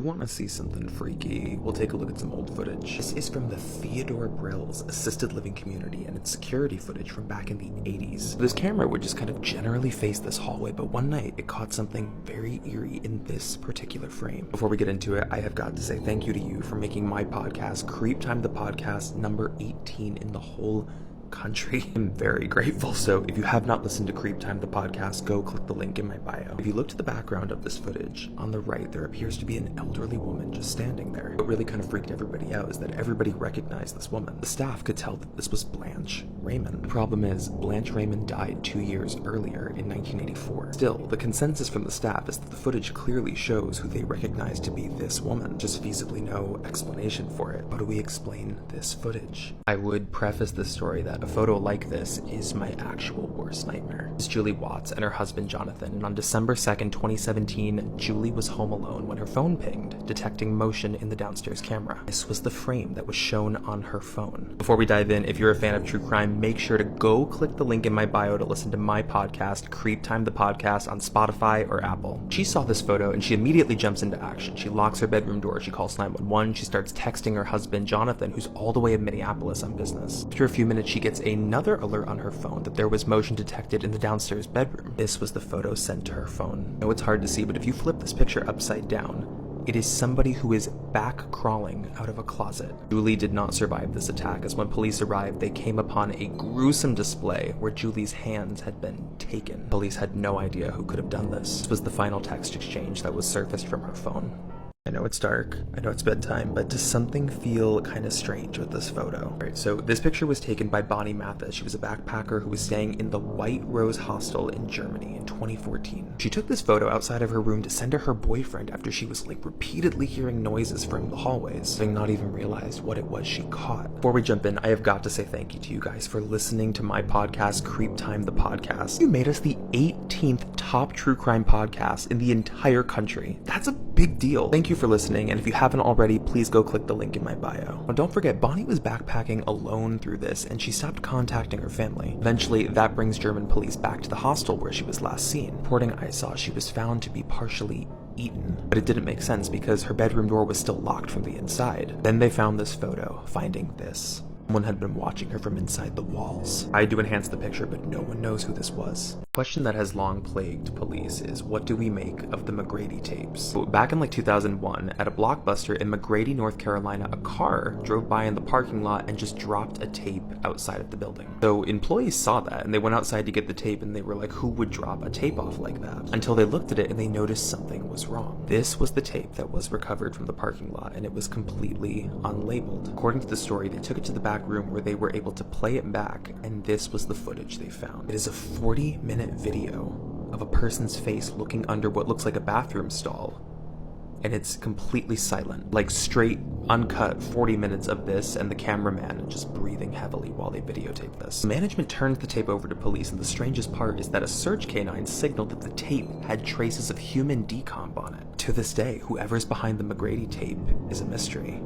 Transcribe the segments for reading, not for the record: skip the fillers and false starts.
want to see something freaky, we'll take a look at some old footage. This is from the Theodore Brill's assisted living community, and it's security footage from back in the 80s. This camera would just kind of generally face this hallway, but one night it caught something very eerie in this particular frame. Before we get into it, I have got to say thank you to you for making my podcast, Creep Time the Podcast, number 18 in the whole country. I'm very grateful. So if you have not listened to Creep Time the Podcast, go click the link in my bio. If you look to the background of this footage, on the right there appears to be an elderly woman just standing there. What really kind of freaked everybody out is that everybody recognized this woman. The staff could tell that this was Blanche Raymond. The problem is, Blanche Raymond died 2 years earlier in 1984. Still, the consensus from the staff is that the footage clearly shows who they recognize to be this woman. Just feasibly no explanation for it. How do we explain this footage? I would preface this story that a photo like this is my actual worst nightmare. It's Julie Watts and her husband Jonathan, and on December 2nd, 2017, Julie was home alone when her phone pinged, detecting motion in the downstairs camera. This was the frame that was shown on her phone. Before we dive in, if you're a fan of true crime, make sure to go click the link in my bio to listen to my podcast, Creep Time the Podcast, on Spotify or Apple. She saw this photo and she immediately jumps into action. She locks her bedroom door, she calls 911, she starts texting her husband Jonathan, who's all the way in Minneapolis on business. After a few minutes, she gets another alert on her phone that there was motion detected in the downstairs bedroom. This was the photo sent to her phone. I know it's hard to see, but if you flip this picture upside down, it is somebody who is back crawling out of a closet. Julie did not survive this attack, as when police arrived, they came upon a gruesome display where Julie's hands had been taken. Police had no idea who could have done this. This was the final text exchange that was surfaced from her phone. I know it's dark, I know it's bedtime, but does something feel kind of strange with this photo? Alright, so this picture was taken by Bonnie Mathis. She was a backpacker who was staying in the White Rose Hostel in Germany in 2014. She took this photo outside of her room to send to her boyfriend after she was repeatedly hearing noises from the hallways, having not even realized what it was she caught. Before we jump in, I have got to say thank you to you guys for listening to my podcast, Creep Time the Podcast. You made us the 18th top true crime podcast in the entire country. That's a big deal. Thank you for listening, and if you haven't already, please go click the link in my bio. Now, don't forget, Bonnie was backpacking alone through this, and she stopped contacting her family. Eventually, that brings German police back to the hostel where she was last seen. Reporting I saw, she was found to be partially eaten, but it didn't make sense because her bedroom door was still locked from the inside. Then they found this photo, finding this. Someone had been watching her from inside the walls. I tried to enhance the picture, but no one knows who this was. The question that has long plagued police is, what do we make of the McGrady tapes? So back in 2001, at a Blockbuster in McGrady, North Carolina, a car drove by in the parking lot and just dropped a tape outside of the building. So employees saw that and they went outside to get the tape, and they were like, who would drop a tape off like that? Until they looked at it and they noticed something was wrong. This was the tape that was recovered from the parking lot, and it was completely unlabeled. According to the story, they took it to the back room where they were able to play it back, and this was the footage they found. It is a 40-minute video of a person's face looking under what looks like a bathroom stall, and it's completely silent, like straight uncut 40 minutes of this and the cameraman just breathing heavily while they videotape this. Management turned the tape over to police, and the strangest part is that a search canine signaled that the tape had traces of human decomp on it. To this day, whoever's behind the McGrady tape is a mystery.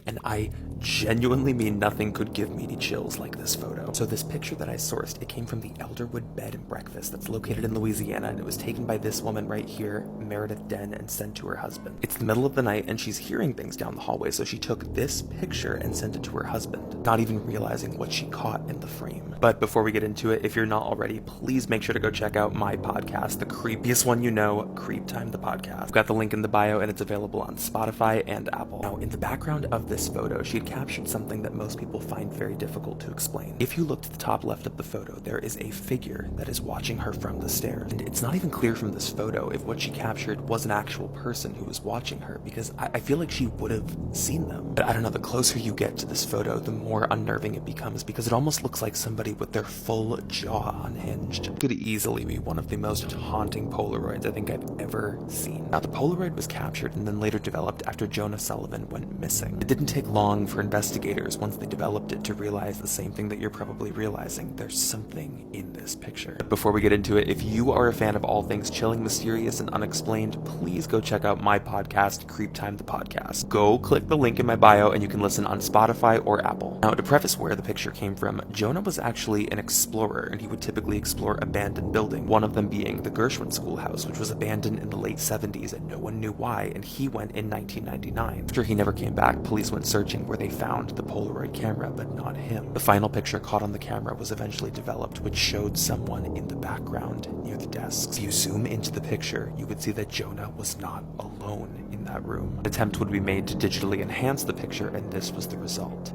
And I genuinely mean nothing could give me any chills like this photo. So this picture that I sourced, it came from the Elderwood Bed and Breakfast that's located in Louisiana, and it was taken by this woman right here, Meredith Den, and sent to her husband. It's the middle of the night and she's hearing things down the hallway, so she took this picture and sent it to her husband, not even realizing what she caught in the frame. But before we get into it, if you're not already, please make sure to go check out my podcast, the creepiest one you know, Creep Time the Podcast. I've got the link in the bio, and it's available on Spotify and Apple. Now, in the background of this photo, she had captured something that most people find very difficult to explain. If you look to the top left of the photo, there is a figure that is watching her from the stairs. And it's not even clear from this photo if what she captured was an actual person who was watching her, because I feel like she would have seen them. But I don't know, the closer you get to this photo, the more unnerving it becomes, because it almost looks like somebody with their full jaw unhinged. It could easily be one of the most haunting Polaroids I think I've ever seen. Now, the Polaroid was captured and then later developed after Jonah Sullivan went missing. unnerving. It didn't take long for investigators, once they developed it, to realize the same thing that you're probably realizing. There's something in this picture. But before we get into it, if you are a fan of all things chilling, mysterious, and unexplained, please go check out my podcast, Creep Time the Podcast. Go click the link in my bio and you can listen on Spotify or Apple. Now, to preface where the picture came from, Jonah was actually an explorer, and he would typically explore abandoned buildings, one of them being the Gershwin Schoolhouse, which was abandoned in the late 70s and no one knew why, and he went in 1999. After he never came back, police went searching, where they found the Polaroid camera, but not him. The final picture caught on the camera was eventually developed, which showed someone in the background near the desks. If you zoom into the picture, you would see that Jonah was not alone in that room. An attempt would be made to digitally enhance the picture, and this was the result.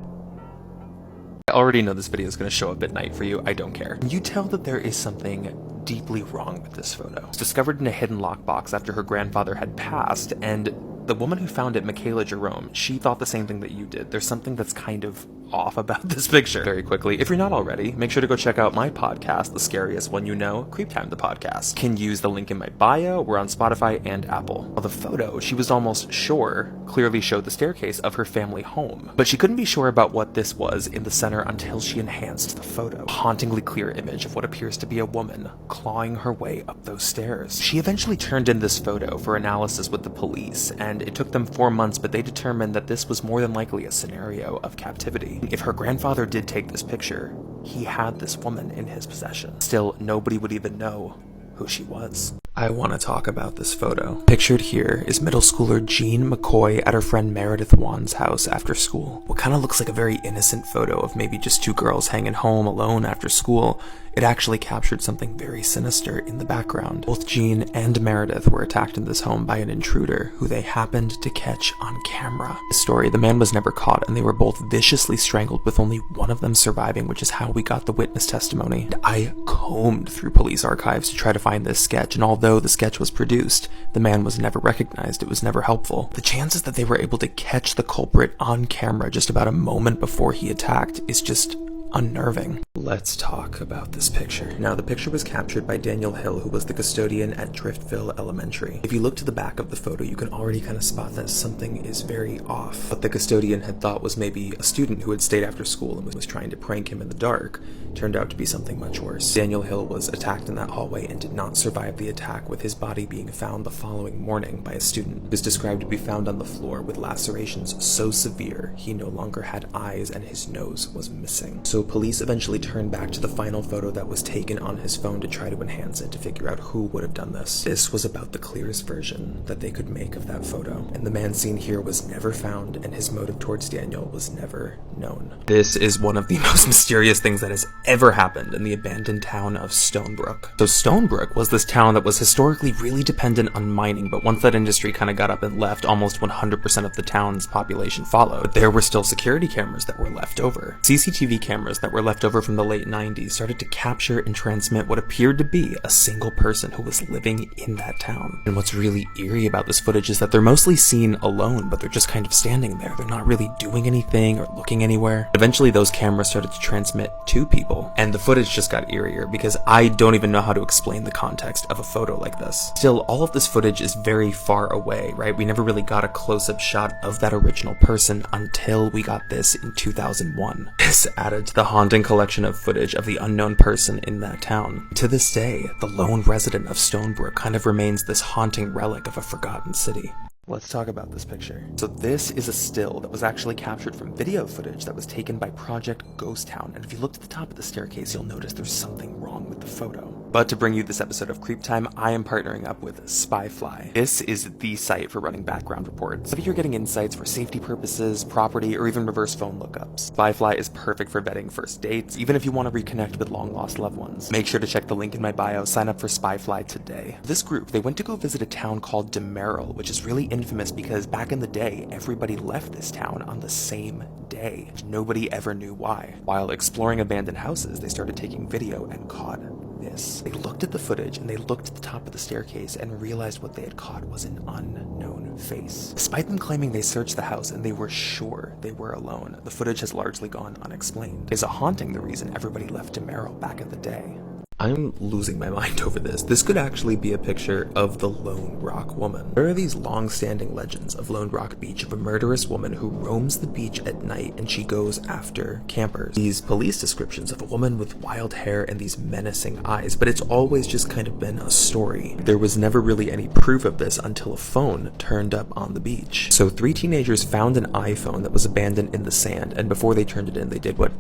I already know this video is going to show up at night for you. I don't care. You tell that there is something deeply wrong with this photo. It was discovered in a hidden lockbox after her grandfather had passed, and the woman who found it, Michaela Jerome, she thought the same thing that you did. There's something that's kind of off about this picture. Very quickly, if you're not already, make sure to go check out my podcast, The Scariest One You Know, Creep Time the Podcast. You can use the link in my bio. We're on Spotify and Apple. Well, the photo, she was almost sure, clearly showed the staircase of her family home, but she couldn't be sure about what this was in the center until she enhanced the photo. A hauntingly clear image of what appears to be a woman clawing her way up those stairs. She eventually turned in this photo for analysis with the police, and it took them 4 months, but they determined that this was more than likely a scenario of captivity. If her grandfather did take this picture, he had this woman in his possession. Still, nobody would even know who she was. I want to talk about this photo. Pictured here is middle schooler Jean McCoy at her friend Meredith Wan's house after school. What kind of looks like a very innocent photo of maybe just two girls hanging home alone after school, it actually captured something very sinister in the background. Both Jean and Meredith were attacked in this home by an intruder who they happened to catch on camera. The story, the man was never caught, and they were both viciously strangled, with only one of them surviving, which is how we got the witness testimony. And I combed through police archives to try to find this sketch, and although the sketch was produced, the man was never recognized. It was never helpful. The chances that they were able to catch the culprit on camera just about a moment before he attacked is just unnerving. Let's talk about this picture. Now, the picture was captured by Daniel Hill, who was the custodian at Driftville Elementary. If you look to the back of the photo, you can already kind of spot that something is very off. What the custodian had thought was maybe a student who had stayed after school and was trying to prank him in the dark turned out to be something much worse. Daniel Hill was attacked in that hallway and did not survive the attack, with his body being found the following morning by a student. He was described to be found on the floor with lacerations so severe he no longer had eyes and his nose was missing. So police eventually turned back to the final photo that was taken on his phone to try to enhance it, to figure out who would have done this. This was about the clearest version that they could make of that photo, and the man seen here was never found, and his motive towards Daniel was never known. This is one of the most mysterious things that has ever happened in the abandoned town of Stonebrook. So Stonebrook was this town that was historically really dependent on mining, but once that industry kind of got up and left, almost 100% of the town's population followed. But there were still security cameras that were left over. CCTV cameras that were left over from the late 90s started to capture and transmit what appeared to be a single person who was living in that town. And what's really eerie about this footage is that they're mostly seen alone, but they're just kind of standing there. They're not really doing anything or looking anywhere. Eventually, those cameras started to transmit two people, and the footage just got eerier because I don't even know how to explain the context of a photo like this. Still, all of this footage is very far away, right? We never really got a close-up shot of that original person until we got this in 2001. This added to the haunting collection of footage of the unknown person in that town. To this day, the lone resident of Stonebrook kind of remains this haunting relic of a forgotten city. Let's talk about this picture. So this is a still that was actually captured from video footage that was taken by Project Ghost Town, and if you look to the top of the staircase, you'll notice there's something wrong with the photo. But to bring you this episode of Creep Time, I am partnering up with Spyfly. This is the site for running background reports. If you're getting insights for safety purposes, property, or even reverse phone lookups, Spyfly is perfect for vetting first dates, even if you want to reconnect with long-lost loved ones. Make sure to check the link in my bio, sign up for Spyfly today. This group, they went to go visit a town called Demeril, which is really infamous because back in the day, everybody left this town on the same day. Nobody ever knew why. While exploring abandoned houses, they started taking video and caught this. They looked at the footage and they looked at the top of the staircase and realized what they had caught was an unknown face. Despite them claiming they searched the house and they were sure they were alone, the footage has largely gone unexplained. Is it haunting the reason everybody left Demeril back in the day? I'm losing my mind over this. This could actually be a picture of the Lone Rock woman. There are these long-standing legends of Lone Rock Beach of a murderous woman who roams the beach at night and she goes after campers. These police descriptions of a woman with wild hair and these menacing eyes, but it's always just kind of been a story. There was never really any proof of this until a phone turned up on the beach. So 3 teenagers found an iPhone that was abandoned in the sand, and before they turned it in, they did what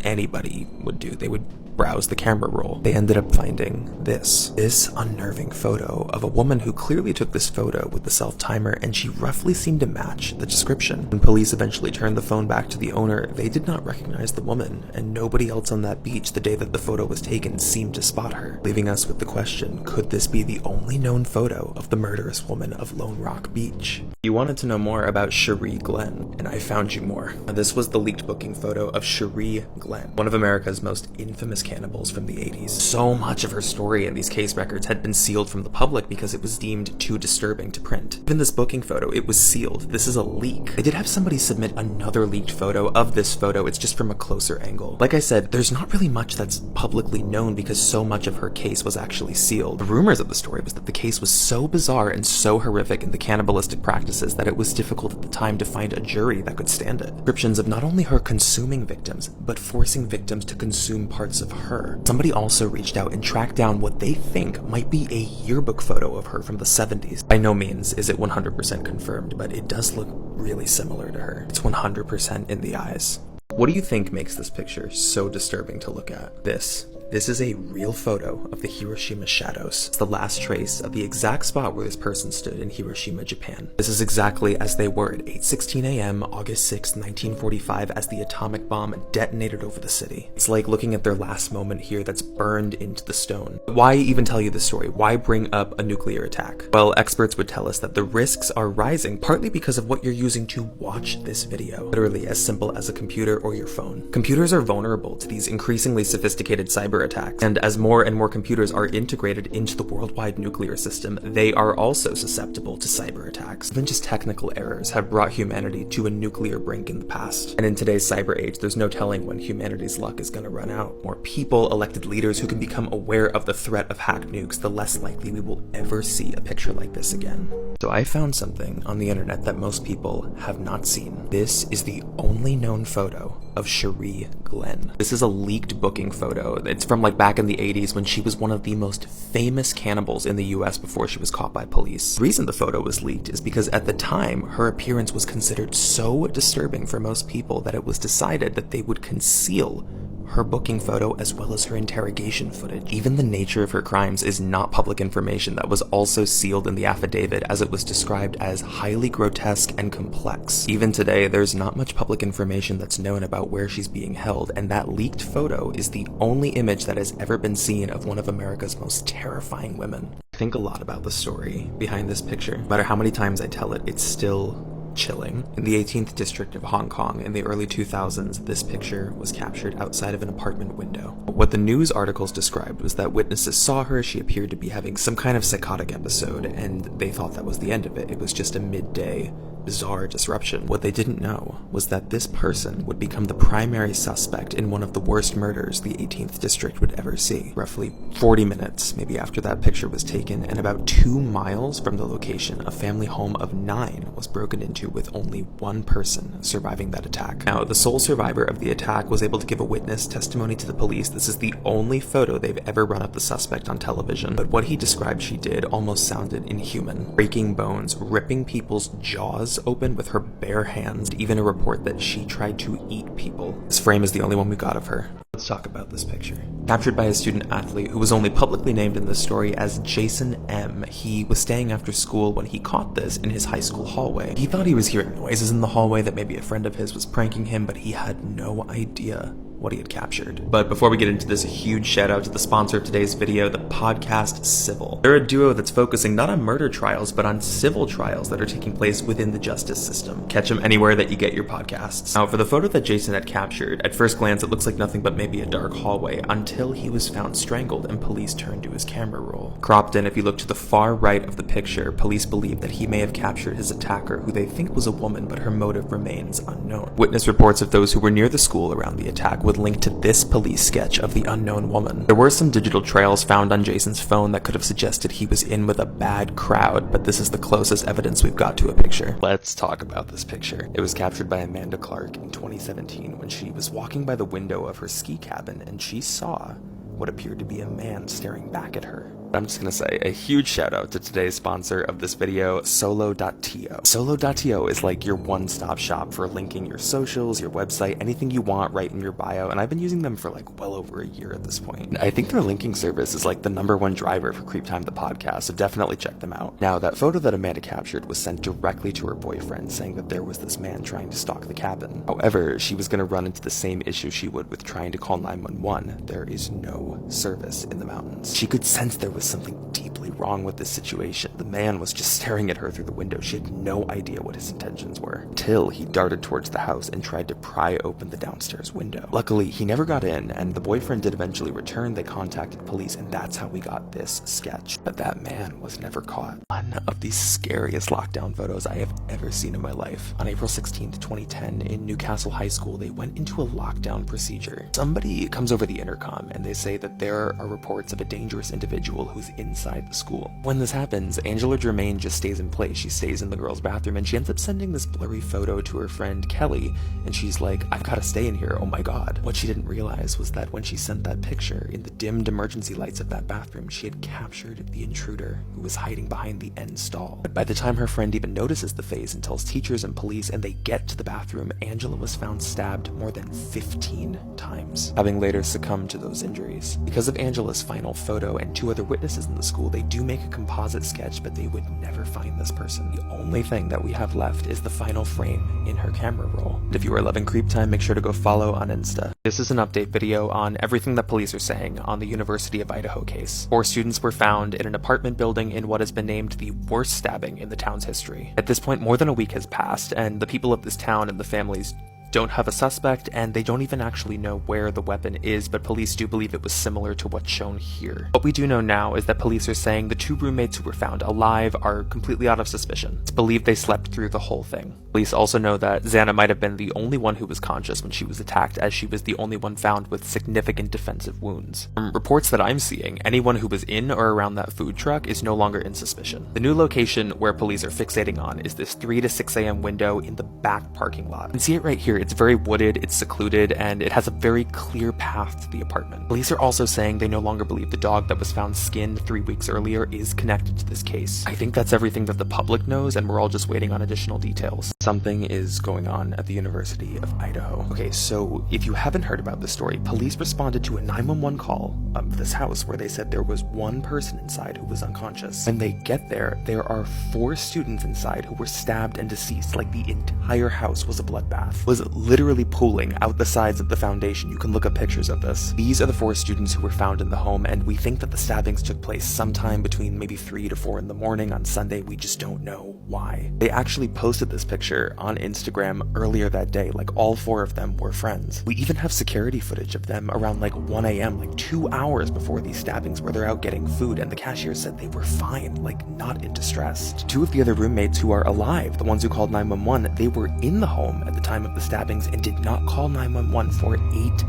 anybody would do. They would browse the camera roll. They ended up finding this unnerving photo of a woman who clearly took this photo with the self-timer, and she roughly seemed to match the description. When police eventually turned the phone back to the owner, they did not recognize the woman, and nobody else on that beach the day that the photo was taken seemed to spot her, leaving us with the question, could this be the only known photo of the murderous woman of Lone Rock Beach? You wanted to know more about Cherie Glenn, and I found you more. This was the leaked booking photo of Cherie Glenn, one of America's most infamous cannibals from the 80s. So much of her story in these case records had been sealed from the public because it was deemed too disturbing to print. Even this booking photo, it was sealed. This is a leak. They did have somebody submit another leaked photo of this photo. It's just from a closer angle. Like I said, there's not really much that's publicly known because so much of her case was actually sealed. The rumors of the story was that the case was so bizarre and so horrific in the cannibalistic practices that it was difficult at the time to find a jury that could stand it. Descriptions of not only her consuming victims, but forcing victims to consume parts of her. Somebody also reached out and tracked down what they think might be a yearbook photo of her from the 70s. By no means is it 100% confirmed, but it does look really similar to her. It's 100% in the eyes. What do you think makes this picture so disturbing to look at? This is a real photo of the Hiroshima shadows. It's the last trace of the exact spot where this person stood in Hiroshima, Japan. This is exactly as they were at 8:16 a.m. August 6, 1945, as the atomic bomb detonated over the city. It's like looking at their last moment here that's burned into the stone. Why even tell you this story? Why bring up a nuclear attack? Well, experts would tell us that the risks are rising, partly because of what you're using to watch this video. Literally as simple as a computer or your phone. Computers are vulnerable to these increasingly sophisticated cyber attacks, and as more and more computers are integrated into the worldwide nuclear system, they are also susceptible to cyber attacks. Even just technical errors have brought humanity to a nuclear brink in the past, and in today's cyber age, there's no telling when humanity's luck is going to run out. More people, elected leaders who can become aware of the threat of hacked nukes, the less likely we will ever see a picture like this again. So I found something on the internet that most people have not seen. This is the only known photo of Cherie Glenn. This is a leaked booking photo. It's from like back in the 80s when she was one of the most famous cannibals in the US before she was caught by police. The reason the photo was leaked is because at the time, her appearance was considered so disturbing for most people that it was decided that they would conceal her booking photo as well as her interrogation footage. Even the nature of her crimes is not public information that was also sealed in the affidavit, as it was described as highly grotesque and complex. Even today, there's not much public information that's known about where she's being held, and that leaked photo is the only image that has ever been seen of one of America's most terrifying women. I think a lot about the story behind this picture. No matter how many times I tell it, it's still chilling. In the 18th district of Hong Kong in the early 2000s, this picture was captured outside of an apartment window. What the news articles described was that witnesses saw her, she appeared to be having some kind of psychotic episode, and they thought that was the end of it. It was just a midday bizarre disruption. What they didn't know was that this person would become the primary suspect in one of the worst murders the 18th district would ever see. Roughly 40 minutes, maybe after that picture was taken, and about 2 miles from the location, a family home of 9 was broken into with only 1 person surviving that attack. Now, the sole survivor of the attack was able to give a witness testimony to the police. This is the only photo they've ever run up the suspect on television, but what he described she did almost sounded inhuman. Breaking bones, ripping people's jaws open with her bare hands, even a report that she tried to eat people. This frame is the only one we got of her. Let's talk about this picture. Captured by a student athlete who was only publicly named in this story as Jason M. He was staying after school when he caught this in his high school hallway. He thought he was hearing noises in the hallway, that maybe a friend of his was pranking him, but he had no idea what he had captured. But before we get into this, a huge shout out to the sponsor of today's video, the podcast Civil. They're a duo that's focusing not on murder trials, but on civil trials that are taking place within the justice system. Catch them anywhere that you get your podcasts. Now, for the photo that Jason had captured, at first glance it looks like nothing but maybe a dark hallway, until he was found strangled and police turned to his camera roll. Cropped in, if you look to the far right of the picture, police believe that he may have captured his attacker, who they think was a woman, but her motive remains unknown. Witness reports of those who were near the school around the attack would would link to this police sketch of the unknown woman. There were some digital trails found on Jason's phone that could have suggested he was in with a bad crowd, but this is the closest evidence we've got to a picture. Let's talk about this picture. It was captured by Amanda Clark in 2017 when she was walking by the window of her ski cabin and she saw what appeared to be a man staring back at her. I'm just gonna say a huge shout out to today's sponsor of this video, Solo.to. Solo.to is like your one-stop shop for linking your socials, your website, anything you want right in your bio, and I've been using them for like well over a year at this point. I think their linking service is like the #1 driver for Creep Time the podcast, so definitely check them out. Now, that photo that Amanda captured was sent directly to her boyfriend, saying that there was this man trying to stalk the cabin. However, she was gonna run into the same issue she would with trying to call 911. There is no service in the mountains. She could sense there was something deeply wrong with this situation. The man was just staring at her through the window. She had no idea what his intentions were, till he darted towards the house and tried to pry open the downstairs window. Luckily, he never got in, and the boyfriend did eventually return. They contacted police, and that's how we got this sketch. But that man was never caught. One of the scariest lockdown photos I have ever seen in my life. On April 16th, 2010, in Newcastle High School, they went into a lockdown procedure. Somebody comes over the intercom, and they say that there are reports of a dangerous individual who's inside the school. When this happens, Angela Germain just stays in place. She stays in the girls' bathroom, and she ends up sending this blurry photo to her friend Kelly, and she's like, I've got to stay in here, oh my god. What she didn't realize was that when she sent that picture, in the dimmed emergency lights of that bathroom, she had captured the intruder who was hiding behind the end stall. But by the time her friend even notices the face and tells teachers and police and they get to the bathroom, Angela was found stabbed more than 15 times, having later succumbed to those injuries. Because of Angela's final photo and 2 other witnesses in the school, they do make a composite sketch, but they would never find this person. The only thing that we have left is the final frame in her camera roll. And if you are loving Creep Time, make sure to go follow on Insta. This is an update video on everything that police are saying on the University of Idaho case. 4 students were found in an apartment building in what has been named the worst stabbing in the town's history. At this point, more than a week has passed, and the people of this town and the families don't have a suspect, and they don't even actually know where the weapon is, but police do believe it was similar to what's shown here. What we do know now is that police are saying the 2 roommates who were found alive are completely out of suspicion. It's believed they slept through the whole thing. Police also know that Xana might have been the only one who was conscious when she was attacked, as she was the only one found with significant defensive wounds. From reports that I'm seeing, anyone who was in or around that food truck is no longer in suspicion. The new location where police are fixating on is this 3 to 6 a.m. window in the back parking lot. You can see it right here. It's very wooded, it's secluded, and it has a very clear path to the apartment. Police are also saying they no longer believe the dog that was found skinned 3 weeks earlier is connected to this case. I think that's everything that the public knows, and we're all just waiting on additional details. Something is going on at the University of Idaho. Okay, so if you haven't heard about this story, police responded to a 911 call of this house where they said there was 1 person inside who was unconscious. When they get there, there are 4 students inside who were stabbed and deceased, like the entire house was a bloodbath. It was literally pooling out the sides of the foundation. You can look up pictures of this. These are the 4 students who were found in the home, and we think that the stabbings took place sometime between maybe 3 to 4 in the morning on Sunday. We just don't know why. They actually posted this picture on Instagram earlier that day, like all 4 of them were friends. We even have security footage of them around like 1 a.m., like 2 hours before these stabbings, where they're out getting food, and the cashier said they were fine, like not in distress. 2 of the other roommates who are alive, the ones who called 911, they were in the home at the time of the stabbings and did not call 911 for 8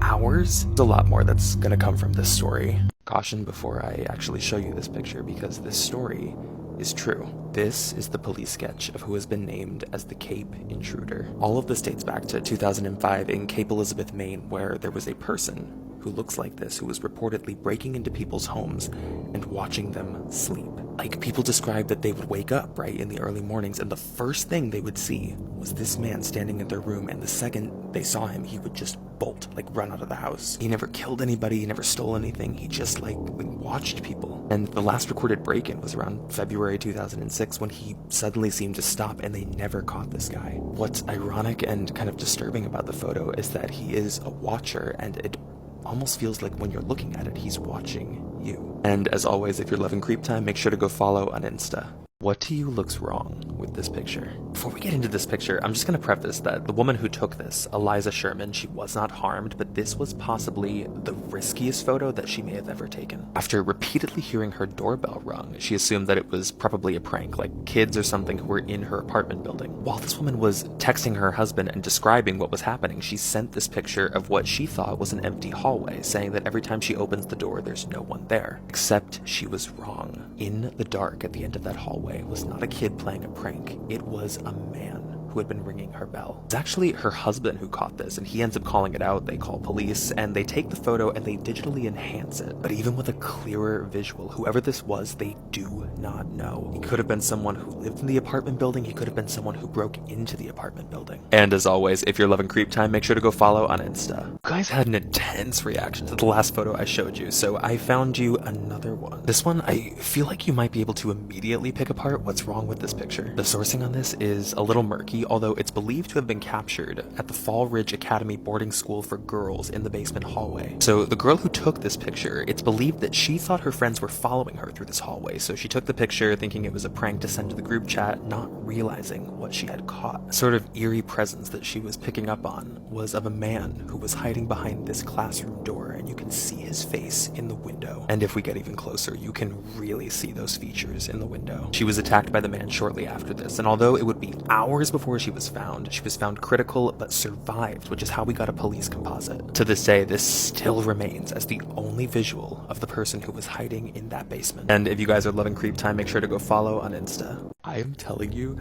hours. There's a lot more that's gonna come from this story. Caution before I actually show you this picture, because this story is true. This is the police sketch of who has been named as the Cape Intruder. All of this dates back to 2005 in Cape Elizabeth, Maine, where there was a person who looks like this, who was reportedly breaking into people's homes and watching them sleep. Like, people described that they would wake up, right, in the early mornings, and the first thing they would see was this man standing in their room, and the second they saw him, he would just bolt, like run out of the house. He never killed anybody, he never stole anything, he just like watched people. And the last recorded break-in was around February 2006, when he suddenly seemed to stop, and they never caught this guy. What's ironic and kind of disturbing about the photo is that he is a watcher, and it almost feels like when you're looking at it, he's watching you. And as always, if you're loving Creep Time, make sure to go follow on Insta. What to you looks wrong with this picture? Before we get into this picture, I'm just going to preface that the woman who took this, Eliza Sherman, she was not harmed, but this was possibly the riskiest photo that she may have ever taken. After repeatedly hearing her doorbell rung, she assumed that it was probably a prank, like kids or something who were in her apartment building. While this woman was texting her husband and describing what was happening, she sent this picture of what she thought was an empty hallway, saying that every time she opens the door, there's no one there. Except she was wrong. In the dark at the end of that hallway was not a kid playing a prank. It was a man who had been ringing her bell. It's actually her husband who caught this, and he ends up calling it out. They call police, and they take the photo and they digitally enhance it. But even with a clearer visual, whoever this was, they do not know. He could have been someone who lived in the apartment building. He could have been someone who broke into the apartment building. And as always, if you're loving Creep Time, make sure to go follow on Insta. You guys had an intense reaction to the last photo I showed you, so I found you another one. This one, I feel like you might be able to immediately pick apart what's wrong with this picture. The sourcing on this is a little murky, although it's believed to have been captured at the Fall Ridge Academy boarding school for girls in the basement hallway. So the girl who took this picture, it's believed that she thought her friends were following her through this hallway, so she took the picture thinking it was a prank to send to the group chat, not realizing what she had caught. A sort of eerie presence that she was picking up on was of a man who was hiding behind this classroom door, and you can see his face in the window. And if we get even closer, you can really see those features in the window. She was attacked by the man shortly after this, and although it would be hours before she was found critical but survived, which is how we got a police composite. To this day, this still remains as the only visual of the person who was hiding in that basement. And if you guys are loving Creep Time, make sure to go follow on Insta. I am telling you,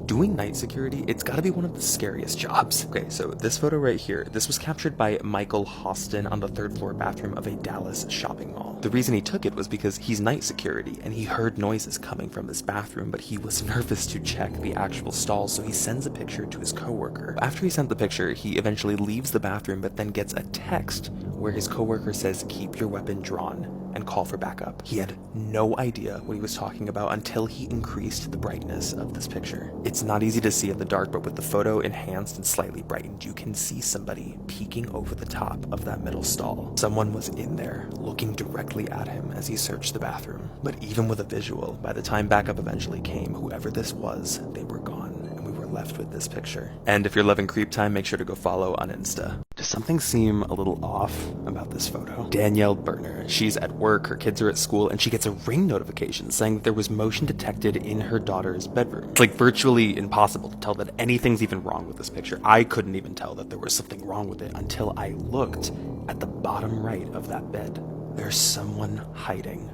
doing night security, it's gotta be one of the scariest jobs. Okay, so this photo right here, this was captured by Michael Hostin on the third floor bathroom of a Dallas shopping mall. The reason he took it was because he's night security and he heard noises coming from this bathroom, but he was nervous to check the actual stalls, so he sends a picture to his coworker. After he sent the picture, he eventually leaves the bathroom, but then gets a text where his coworker says, "Keep your weapon drawn and call for backup." He had no idea what he was talking about until he increased the brightness of this picture. It's not easy to see in the dark, but with the photo enhanced and slightly brightened, you can see somebody peeking over the top of that middle stall. Someone was in there, looking directly at him as he searched the bathroom. But even with a visual, by the time backup eventually came, whoever this was, they were gone. Left with this picture. And if you're loving Creep Time, make sure to go follow on Insta. Does something seem a little off about this photo? Danielle Berner, she's at work, her kids are at school, and she gets a ring notification saying that there was motion detected in her daughter's bedroom. It's like virtually impossible to tell that anything's even wrong with this picture. I couldn't even tell that there was something wrong with it until I looked at the bottom right of that bed. There's someone hiding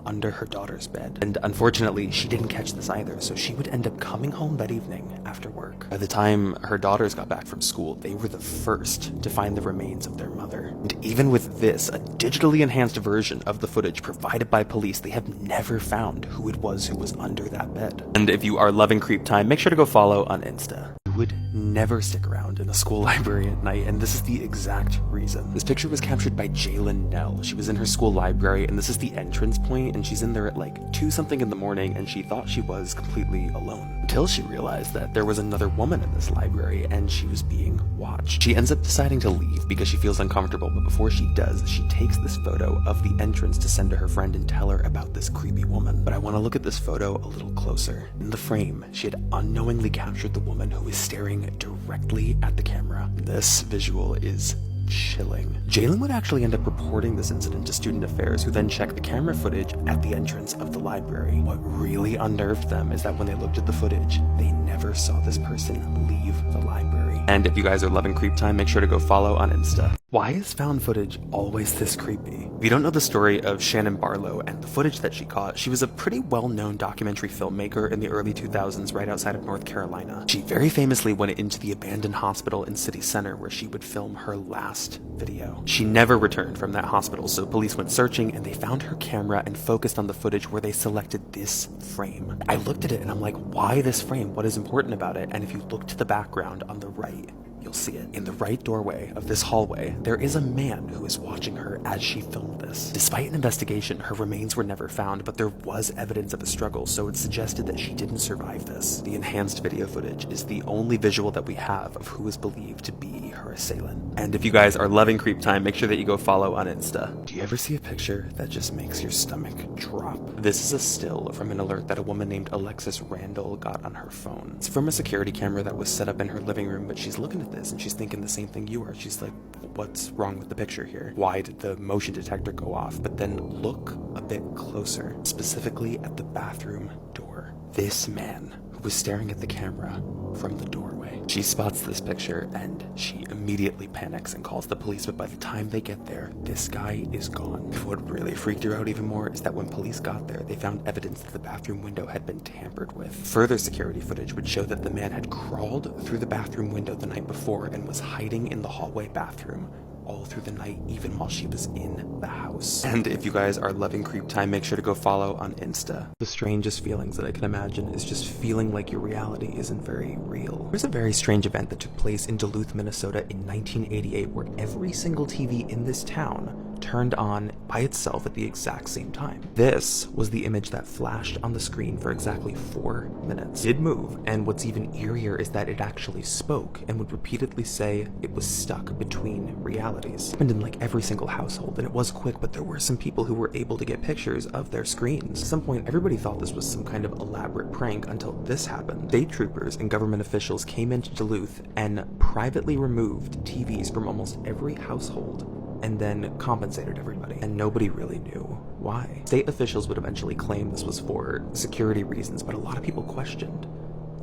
under her daughter's bed. And unfortunately, she didn't catch this either, so she would end up coming home that evening after work. By the time her daughters got back from school, they were the first to find the remains of their mother. And even with this, a digitally enhanced version of the footage provided by police, they have never found who it was who was under that bed. And if you are loving Creep Time, make sure to go follow on Insta. Would never stick around in a school library at night, and this is the exact reason. This picture was captured by Jalen Nell. She was in her school library, and this is the entrance point, and she's in there at like 2 something in the morning, and she thought she was completely alone. Until she realized that there was another woman in this library, and she was being watched. She ends up deciding to leave because she feels uncomfortable, but before she does, she takes this photo of the entrance to send to her friend and tell her about this creepy woman. But I want to look at this photo a little closer. In the frame, she had unknowingly captured the woman who is staring directly at the camera. This visual is chilling. Jalen would actually end up reporting this incident to Student Affairs, who then checked the camera footage at the entrance of the library. What really unnerved them is that when they looked at the footage, they never saw this person leave the library. And if you guys are loving Creep Time, make sure to go follow on Insta. Why is found footage always this creepy? If you don't know the story of Shannon Barlow and the footage that she caught, she was a pretty well-known documentary filmmaker in the early 2000s right outside of North Carolina. She very famously went into the abandoned hospital in City Center where she would film her last video. She never returned from that hospital, so police went searching and they found her camera and focused on the footage where they selected this frame. I looked at it and I'm like, why this frame? What is important about it? And if you look to the background on the right, you'll see it. In the right doorway of this hallway, there is a man who is watching her as she filmed this. Despite an investigation, her remains were never found, but there was evidence of a struggle, so it suggested that she didn't survive this. The enhanced video footage is the only visual that we have of who is believed to be her assailant. And if you guys are loving Creep Time, make sure that you go follow on Insta. Do you ever see a picture that just makes your stomach drop? This is a still from an alert that a woman named Alexis Randall got on her phone. It's from a security camera that was set up in her living room, but she's looking at this and she's thinking the same thing you are. She's like, what's wrong with the picture here? Why did the motion detector go off? But then look a bit closer, specifically at the bathroom door. This man who was staring at the camera from the doorway. She spots this picture and she immediately panics and calls the police, but by the time they get there, this guy is gone. What really freaked her out even more is that when police got there, they found evidence that the bathroom window had been tampered with. Further security footage would show that the man had crawled through the bathroom window the night before and was hiding in the hallway bathroom all through the night, even while she was in the house. And if you guys are loving Creep Time, make sure to go follow on Insta. The strangest feelings that I can imagine is just feeling like your reality isn't very real. There's a very strange event that took place in Duluth, Minnesota in 1988 where every single TV in this town turned on by itself at the exact same time. This was the image that flashed on the screen for exactly 4 minutes. It did move, and what's even eerier is that it actually spoke and would repeatedly say it was stuck between realities. It happened in like every single household, and it was quick, but there were some people who were able to get pictures of their screens. At some point, everybody thought this was some kind of elaborate prank until this happened. State troopers and government officials came into Duluth and privately removed TVs from almost every household and then compensated everybody, and nobody really knew why. State officials would eventually claim this was for security reasons, but a lot of people questioned,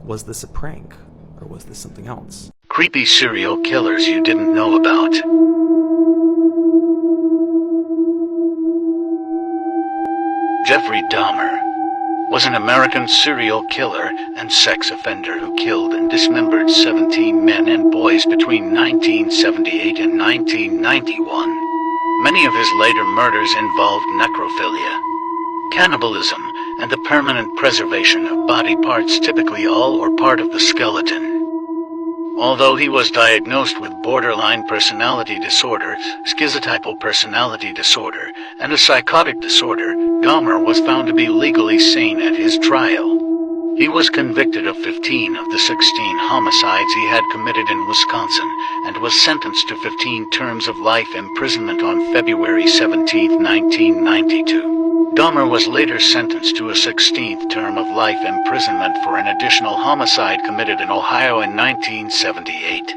was this a prank, or was this something else? Creepy serial killers you didn't know about. Jeffrey Dahmer was an American serial killer and sex offender who killed and dismembered 17 men and boys between 1978 and 1991. Many of his later murders involved necrophilia, cannibalism, and the permanent preservation of body parts, typically all or part of the skeleton. Although he was diagnosed with borderline personality disorder, schizotypal personality disorder, and a psychotic disorder, Dahmer was found to be legally sane at his trial. He was convicted of 15 of the 16 homicides he had committed in Wisconsin, and was sentenced to 15 terms of life imprisonment on February 17, 1992. Dahmer was later sentenced to a 16th term of life imprisonment for an additional homicide committed in Ohio in 1978.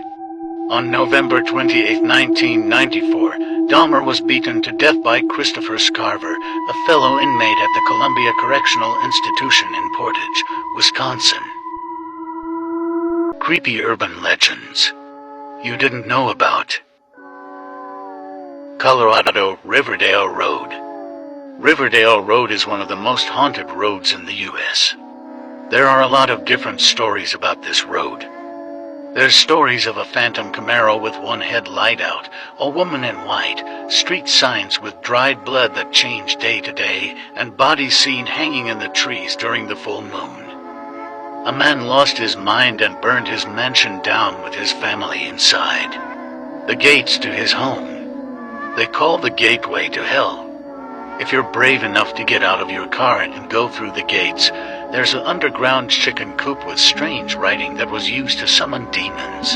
On November 28, 1994, Dahmer was beaten to death by Christopher Scarver, a fellow inmate at the Columbia Correctional Institution in Portage, Wisconsin. Creepy urban legends you didn't know about. Colorado Riverdale Road. Riverdale Road is one of the most haunted roads in the U.S. There are a lot of different stories about this road. There's stories of a phantom Camaro with one headlight out, a woman in white, street signs with dried blood that change day to day, and bodies seen hanging in the trees during the full moon. A man lost his mind and burned his mansion down with his family inside. The gates to his home. They call the gateway to hell. If you're brave enough to get out of your car and go through the gates, there's an underground chicken coop with strange writing that was used to summon demons.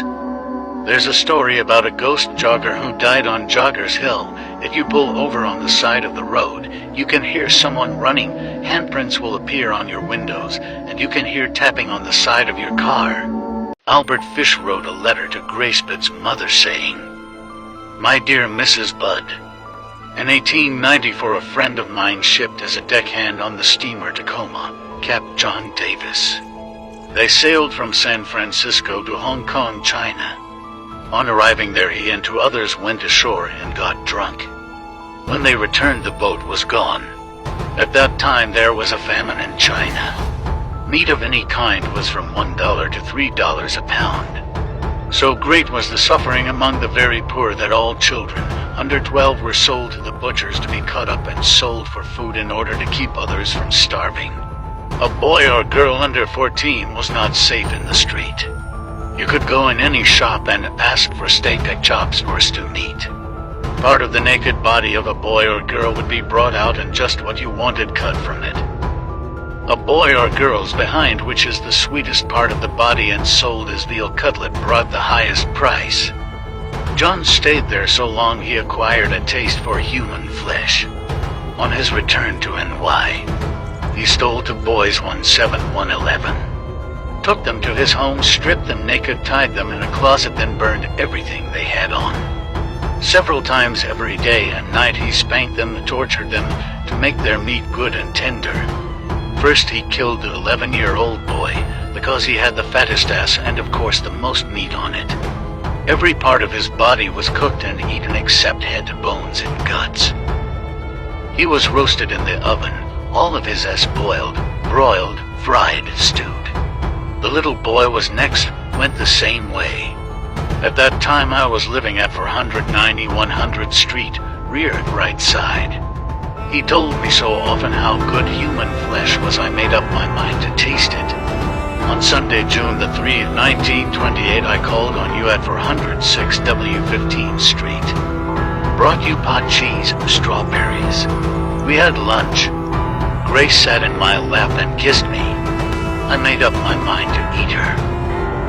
There's a story about a ghost jogger who died on Joggers Hill. If you pull over on the side of the road, you can hear someone running, handprints will appear on your windows, and you can hear tapping on the side of your car. Albert Fish wrote a letter to Grace Bud's mother saying, "My dear Mrs. Budd, in 1894, a friend of mine shipped as a deckhand on the steamer Tacoma, Cap John Davis. They sailed from San Francisco to Hong Kong, China. On arriving there, he and 2 others went ashore and got drunk. When they returned, the boat was gone. At that time, there was a famine in China. Meat of any kind was from $1 to $3 a pound. So great was the suffering among the very poor that all children under 12 were sold to the butchers to be cut up and sold for food in order to keep others from starving. A boy or girl under 14 was not safe in the street. You could go in any shop and ask for steak, chops, or stew meat. Part of the naked body of a boy or girl would be brought out and just what you wanted cut from it. A boy or girl's behind, which is the sweetest part of the body and sold as veal cutlet, brought the highest price. John stayed there so long he acquired a taste for human flesh. On his return to NY, he stole two boys 17111, took them to his home, stripped them naked, tied them in a closet, then burned everything they had on. Several times every day and night he spanked them and tortured them to make their meat good and tender. First he killed the 11-year-old boy because he had the fattest ass and of course the most meat on it. Every part of his body was cooked and eaten except head, bones, and guts. He was roasted in the oven, all of his ass boiled, broiled, fried, stewed. The little boy was next, went the same way. At that time I was living at 490 100th Street, rear right side. He told me so often how good human flesh was I made up my mind to taste it. On Sunday, June the 3rd, 1928, I called on you at 406 W15th Street. Brought you pot cheese and strawberries. We had lunch. Grace sat in my lap and kissed me. I made up my mind to eat her.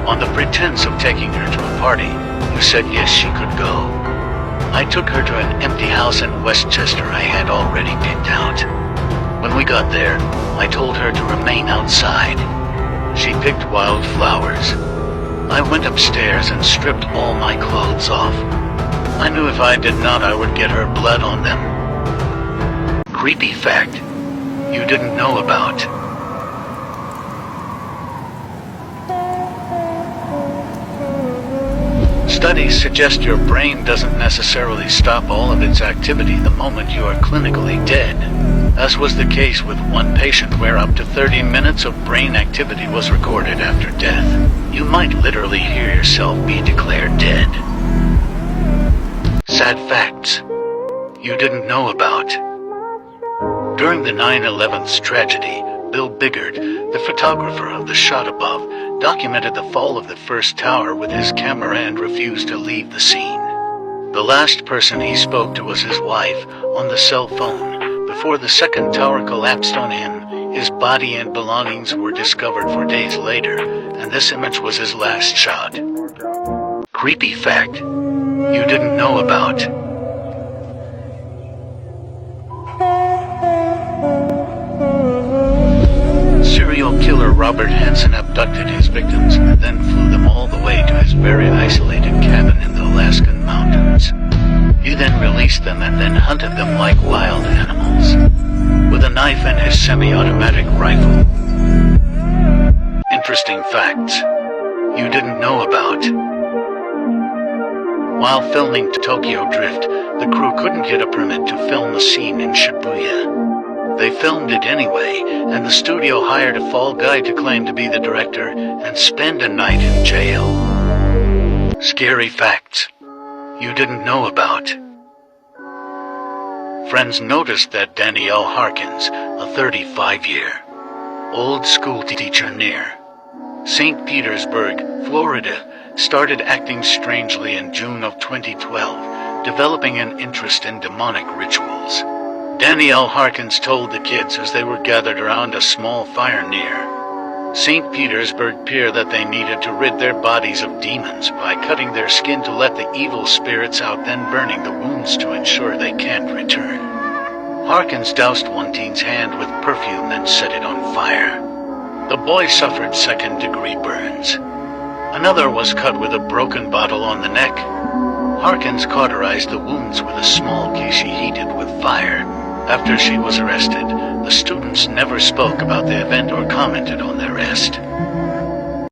On the pretense of taking her to a party, you said yes, she could go. I took her to an empty house in Westchester I had already picked out. When we got there, I told her to remain outside. She picked wildflowers. I went upstairs and stripped all my clothes off. I knew if I did not, I would get her blood on them. Creepy fact you didn't know about. Studies suggest your brain doesn't necessarily stop all of its activity the moment you are clinically dead, as was the case with one patient where up to 30 minutes of brain activity was recorded after death. You might literally hear yourself be declared dead. Sad facts you didn't know about. During the 9/11 tragedy, Bill Biggert, the photographer of the shot above, documented the fall of the first tower with his camera and refused to leave the scene. The last person he spoke to was his wife on the cell phone. Before the second tower collapsed on him, his body and belongings were discovered 4 days later, and this image was his last shot. Creepy fact you didn't know about. Serial killer Robert Hansen abducted his victims and then flew them all the way to his very isolated cabin in the Alaskan mountains. He then released them and then hunted them like wild animals, with a knife and his semi-automatic rifle. Interesting facts you didn't know about. While filming Tokyo Drift, the crew couldn't get a permit to film a scene in Shibuya. They filmed it anyway, and the studio hired a fall guy to claim to be the director and spend a night in jail. Scary facts you didn't know about. Friends noticed that Danielle Harkins, a 35-year-old school teacher near St. Petersburg, Florida, started acting strangely in June of 2012, developing an interest in demonic rituals. Danielle Harkins told the kids as they were gathered around a small fire near St. Petersburg Pier that they needed to rid their bodies of demons by cutting their skin to let the evil spirits out, then burning the wounds to ensure they can't return. Harkins doused one teen's hand with perfume and set it on fire. The boy suffered second-degree burns. Another was cut with a broken bottle on the neck. Harkins cauterized the wounds with a small key she heated with fire. After she was arrested, the students never spoke about the event or commented on the arrest.